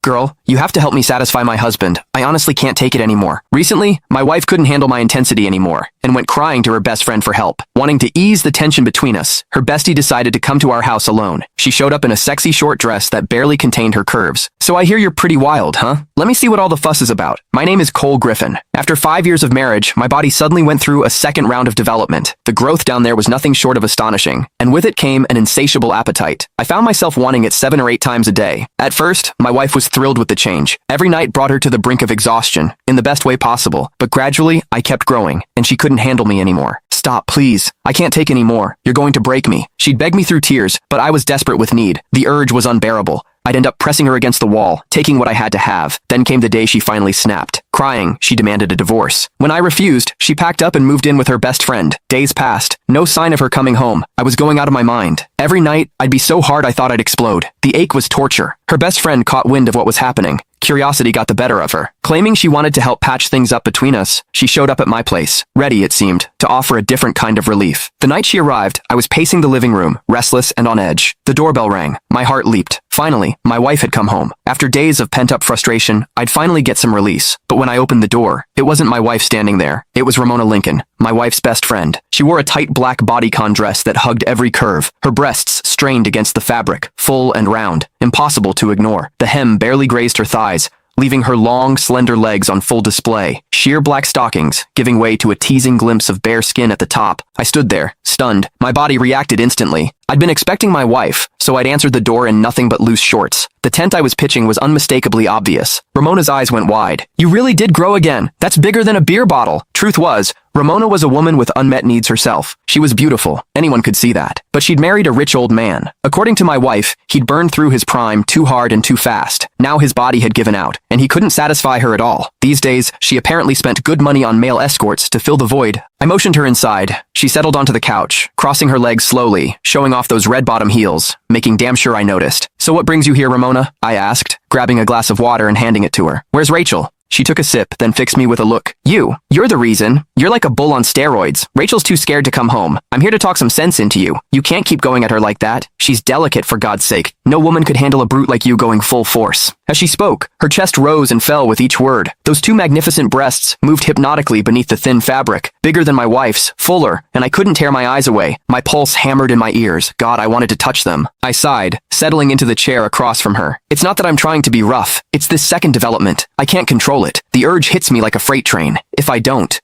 Girl, you have to help me satisfy my husband. I honestly can't take it anymore. Recently, my wife couldn't handle my intensity anymore and went crying to her best friend for help. Wanting to ease the tension between us, her bestie decided to come to our house alone. She showed up in a sexy short dress that barely contained her curves. So I hear you're pretty wild, huh? Let me see what all the fuss is about. My name is Cole Griffin. After 5 years of marriage, my body suddenly went through a second round of development. The growth down there was nothing short of astonishing, and with it came an insatiable appetite. I found myself wanting it 7 or 8 times a day. At first, my wife was thrilled with the change. Every night brought her to the brink of exhaustion, in the best way possible. But gradually, I kept growing, and she couldn't handle me anymore. Stop, please. I can't take any more. You're going to break me. She'd beg me through tears, but I was desperate with need. The urge was unbearable. I'd end up pressing her against the wall, taking what I had to have. Then came the day she finally snapped. Crying, she demanded a divorce. When I refused, she packed up and moved in with her best friend. Days passed. No sign of her coming home. I was going out of my mind. Every night, I'd be so hard I thought I'd explode. The ache was torture. Her best friend caught wind of what was happening. Curiosity got the better of her. Claiming she wanted to help patch things up between us, she showed up at my place, ready, it seemed, to offer a different kind of relief. The night she arrived, I was pacing the living room, restless and on edge. The doorbell rang. My heart leaped. Finally, my wife had come home. After days of pent-up frustration, I'd finally get some release. But when I opened the door, it wasn't my wife standing there. It was Ramona Lincoln, my wife's best friend. She wore a tight black bodycon dress that hugged every curve. Her breasts strained against the fabric, full and round, impossible to ignore. The hem barely grazed her thighs, leaving her long, slender legs on full display. Sheer black stockings, giving way to a teasing glimpse of bare skin at the top. I stood there, stunned. My body reacted instantly. I'd been expecting my wife, so I'd answered the door in nothing but loose shorts. The tent I was pitching was unmistakably obvious. Ramona's eyes went wide. You really did grow again. That's bigger than a beer bottle. Truth was, Ramona was a woman with unmet needs herself. She was beautiful. Anyone could see that. But she'd married a rich old man. According to my wife, he'd burned through his prime too hard and too fast. Now his body had given out, and he couldn't satisfy her at all. These days, she apparently spent good money on male escorts to fill the void. I motioned her inside. She settled onto the couch, crossing her legs slowly, showing off those red-bottom heels, making damn sure I noticed. So what brings you here, Ramona? I asked, grabbing a glass of water and handing it to her. Where's Rachel? She took a sip, then fixed me with a look. You're the reason. You're like a bull on steroids. Rachel's too scared to come home. I'm here to talk some sense into you. You can't keep going at her like that. She's delicate, for God's sake. No woman could handle a brute like you going full force. As she spoke, her chest rose and fell with each word. Those two magnificent breasts moved hypnotically beneath the thin fabric, bigger than my wife's, fuller, and I couldn't tear my eyes away. My pulse hammered in my ears. God, I wanted to touch them. I sighed, settling into the chair across from her. It's not that I'm trying to be rough. It's this second development. I can't control it. The urge hits me like a freight train. If I don't,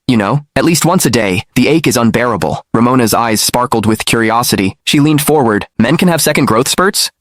at least once a day, the ache is unbearable. Ramona's eyes sparkled with curiosity. She leaned forward. Men can have second growth spurts?